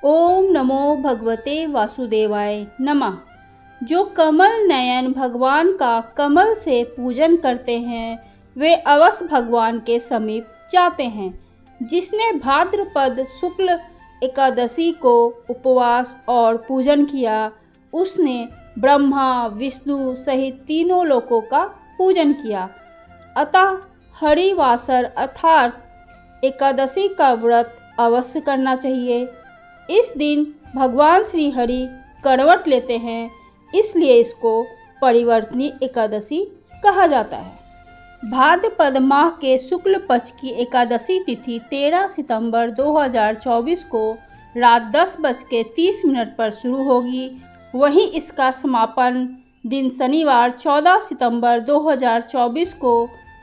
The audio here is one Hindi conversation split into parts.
ओम नमो भगवते वासुदेवाय नमः। जो कमल नयन भगवान का कमल से पूजन करते हैं वे अवश्य भगवान के समीप जाते हैं। जिसने भाद्रपद शुक्ल एकादशी को उपवास और पूजन किया उसने ब्रह्मा विष्णु सहित तीनों लोकों का पूजन किया। अतः हरिवासर अर्थात एकादशी का व्रत अवश्य करना चाहिए। इस दिन भगवान श्री हरि करवट लेते हैं, इसलिए इसको परिवर्तनी एकादशी कहा जाता है। भाद्रपद माह के शुक्ल पक्ष की एकादशी तिथि 13 सितंबर 2024 को रात 10:30 पर शुरू होगी। वहीं इसका समापन दिन शनिवार 14 सितंबर 2024 को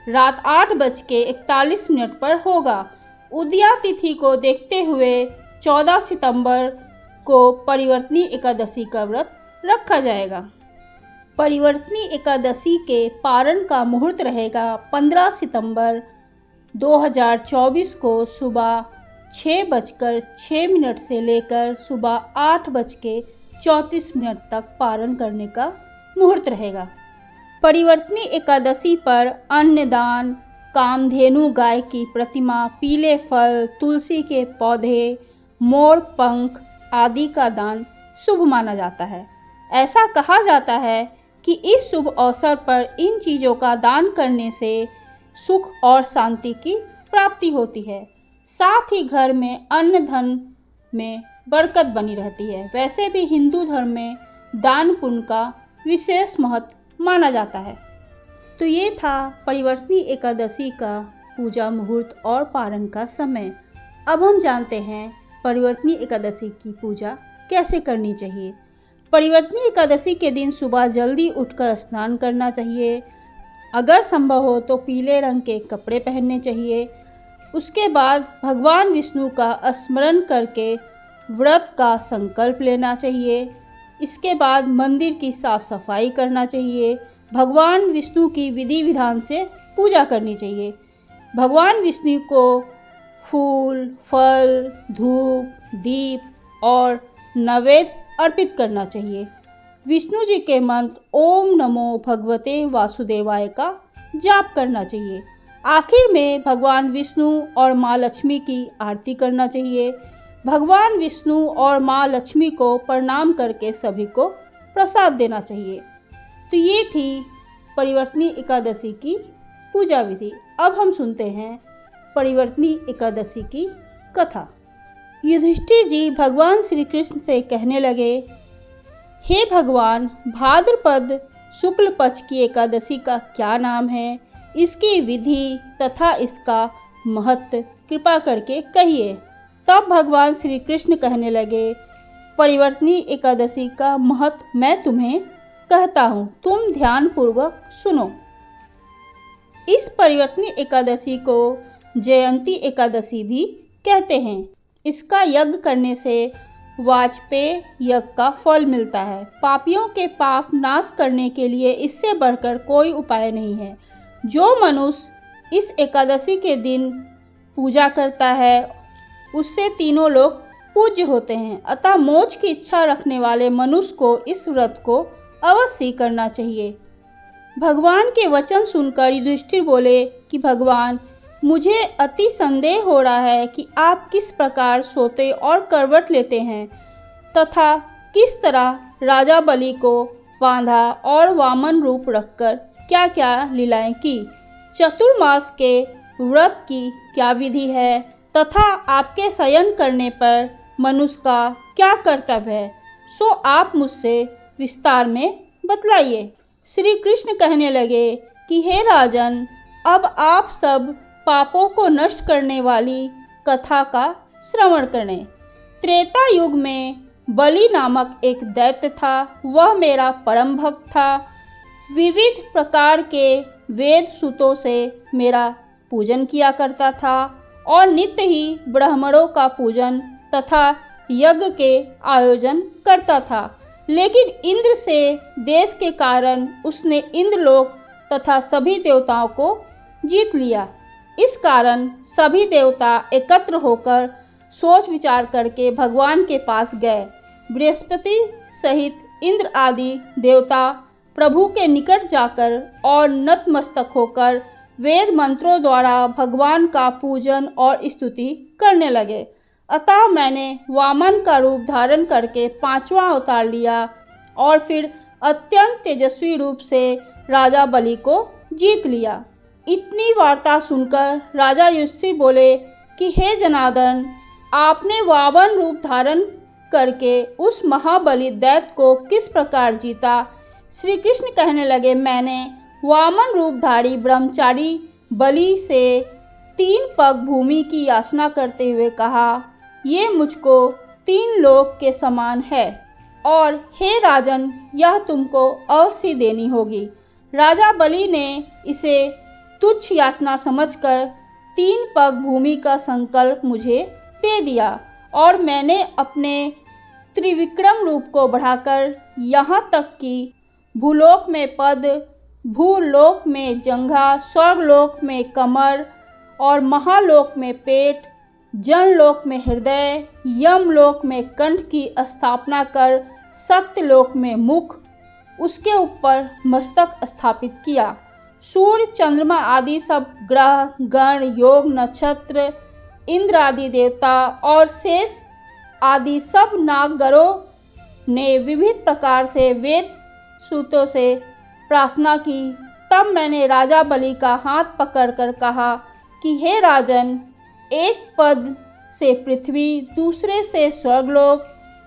रात 8:41 पर होगा। उदया तिथि को देखते हुए 14 सितंबर को परिवर्तनी एकादशी का व्रत रखा जाएगा। परिवर्तनी एकादशी के पारण का मुहूर्त रहेगा 15 सितंबर 2024 को सुबह 6:06 से लेकर सुबह 8:34 तक पारण करने का मुहूर्त रहेगा। परिवर्तनी एकादशी पर अन्नदान, कामधेनु गाय की प्रतिमा, पीले फल, तुलसी के पौधे, मोर पंख आदि का दान शुभ माना जाता है। ऐसा कहा जाता है कि इस शुभ अवसर पर इन चीज़ों का दान करने से सुख और शांति की प्राप्ति होती है। साथ ही घर में अन्न धन में बरकत बनी रहती है। वैसे भी हिंदू धर्म में दान पुण्य का विशेष महत्व माना जाता है। तो ये था परिवर्तनी एकादशी का पूजा मुहूर्त और पारण का समय। अब हम जानते हैं परिवर्तनी एकादशी की पूजा कैसे करनी चाहिए। परिवर्तनी एकादशी के दिन सुबह जल्दी उठकर स्नान करना चाहिए। अगर संभव हो तो पीले रंग के कपड़े पहनने चाहिए। उसके बाद भगवान विष्णु का स्मरण करके व्रत का संकल्प लेना चाहिए। इसके बाद मंदिर की साफ सफाई करना चाहिए। भगवान विष्णु की विधि विधान से पूजा करनी चाहिए। भगवान विष्णु को फूल, फल, धूप, दीप और नैवेद्य अर्पित करना चाहिए। विष्णु जी के मंत्र ओम नमो भगवते वासुदेवाय का जाप करना चाहिए। आखिर में भगवान विष्णु और माँ लक्ष्मी की आरती करना चाहिए। भगवान विष्णु और माँ लक्ष्मी को प्रणाम करके सभी को प्रसाद देना चाहिए। तो ये थी परिवर्तनी एकादशी की पूजा विधि। अब हम सुनते हैं परिवर्तनी एकादशी की कथा। युधिष्ठिर जी भगवान श्री कृष्ण से कहने लगे, हे भगवान, भाद्रपद शुक्ल पक्ष की एकादशी का क्या नाम है? इसकी विधि तथा इसका महत्व कृपा करके कहिए। तब भगवान श्री कृष्ण कहने लगे, परिवर्तनी एकादशी का महत्व मैं तुम्हें कहता हूँ, तुम ध्यान पूर्वक सुनो। इस परिवर्तनी एकादशी को जयंती एकादशी भी कहते हैं। इसका यज्ञ करने से वाजपेय यज्ञ का फल मिलता है। पापियों के पाप नाश करने के लिए इससे बढ़कर कोई उपाय नहीं है। जो मनुष्य इस एकादशी के दिन पूजा करता है उससे तीनों लोग पूज्य होते हैं। अतः मोक्ष की इच्छा रखने वाले मनुष्य को इस व्रत को अवश्य करना चाहिए। भगवान के वचन सुनकर युधिष्ठिर बोले कि भगवान, मुझे अति संदेह हो रहा है कि आप किस प्रकार सोते और करवट लेते हैं तथा किस तरह राजा बलि को बांधा और वामन रूप रखकर क्या क्या लीलाएं की। चतुर्मास के व्रत की क्या विधि है तथा आपके शयन करने पर मनुष्य का क्या कर्तव्य है, सो आप मुझसे विस्तार में बतलाइए। श्री कृष्ण कहने लगे कि हे राजन, अब आप सब पापों को नष्ट करने वाली कथा का श्रवण करें। त्रेता युग में बलि नामक एक दैत्य था। वह मेरा परम भक्त था। विविध प्रकार के वेद सूतों से मेरा पूजन किया करता था और नित्य ही ब्राह्मणों का पूजन तथा यज्ञ के आयोजन करता था। लेकिन इंद्र से देश के कारण उसने इंद्रलोक तथा सभी देवताओं को जीत लिया। इस कारण सभी देवता एकत्र होकर सोच विचार करके भगवान के पास गए। बृहस्पति सहित इंद्र आदि देवता प्रभु के निकट जाकर और नतमस्तक होकर वेद मंत्रों द्वारा भगवान का पूजन और स्तुति करने लगे। अतः मैंने वामन का रूप धारण करके 5वां अवतार लिया और फिर अत्यंत तेजस्वी रूप से राजा बलि को जीत लिया। इतनी वार्ता सुनकर राजा युधिष्ठिर बोले कि हे जनार्दन, आपने वामन रूप धारण करके उस महाबली दैत्य को किस प्रकार जीता? श्री कृष्ण कहने लगे, मैंने वामन रूपधारी ब्रह्मचारी बलि से 3 पग भूमि की याचना करते हुए कहा, ये मुझको 3 लोक के समान है और हे राजन, यह तुमको अवश्य देनी होगी। राजा बलि ने इसे तुच्छ याचना समझकर 3 पग भूमि का संकल्प मुझे दे दिया और मैंने अपने त्रिविक्रम रूप को बढ़ाकर यहाँ तक कि भूलोक में पद, भूलोक में जंघा, स्वर्गलोक में कमर और महालोक में पेट, जनलोक में हृदय, यमलोक में कंठ की स्थापना कर सत्यलोक में मुख, उसके ऊपर मस्तक स्थापित किया। सूर्य, चंद्रमा आदि सब ग्रह, गण, योग, नक्षत्र, इंद्र आदि देवता और शेष आदि सब नागगणों ने विविध प्रकार से वेद सूतों से प्रार्थना की। तब मैंने राजा बलि का हाथ पकड़कर कहा कि हे राजन, एक पद से पृथ्वी, दूसरे से स्वर्गलोक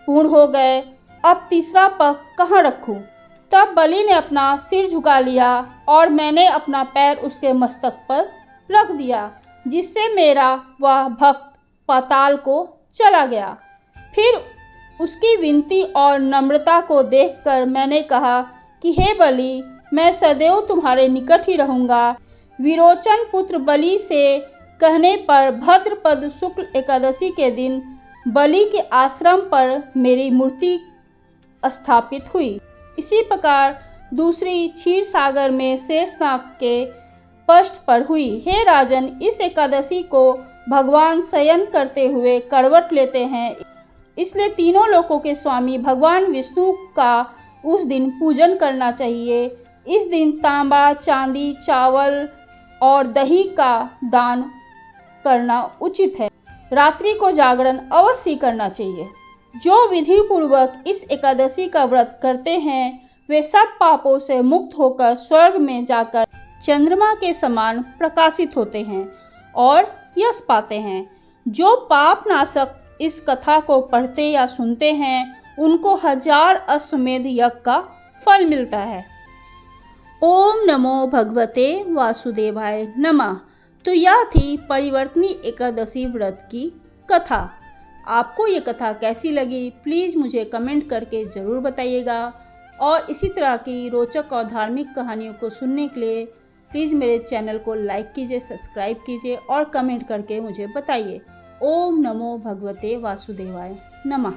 पूर्ण हो गए, अब तीसरा पग कहाँ रखूं? तब बलि ने अपना सिर झुका लिया और मैंने अपना पैर उसके मस्तक पर रख दिया, जिससे मेरा वह भक्त पाताल को चला गया। फिर उसकी विनती और नम्रता को देखकर मैंने कहा कि हे बलि, मैं सदैव तुम्हारे निकट ही रहूँगा। विरोचन पुत्र बलि से कहने पर भद्रपद शुक्ल एकादशी के दिन बलि के आश्रम पर मेरी मूर्ति स्थापित हुई। इसी प्रकार दूसरी क्षीर सागर में शेषनाग के पृष्ठ पर हुई। हे राजन, इस एकादशी को भगवान शयन करते हुए करवट लेते हैं, इसलिए तीनों लोकों के स्वामी भगवान विष्णु का उस दिन पूजन करना चाहिए। इस दिन तांबा, चांदी, चावल और दही का दान करना उचित है। रात्रि को जागरण अवश्य करना चाहिए। जो विधि पूर्वक इस एकादशी का व्रत करते हैं वे सब पापों से मुक्त होकर स्वर्ग में जाकर चंद्रमा के समान प्रकाशित होते हैं और यश पाते हैं। जो पाप नाशक इस कथा को पढ़ते या सुनते हैं उनको 1000 अश्वमेध यज्ञ का फल मिलता है। ओम नमो भगवते वासुदेवाय नमः। तो यह थी परिवर्तनी एकादशी व्रत की कथा। आपको ये कथा कैसी लगी प्लीज़ मुझे कमेंट करके ज़रूर बताइएगा और इसी तरह की रोचक और धार्मिक कहानियों को सुनने के लिए प्लीज़ मेरे चैनल को लाइक कीजिए, सब्सक्राइब कीजिए और कमेंट करके मुझे बताइए। ओम नमो भगवते वासुदेवाय नमः।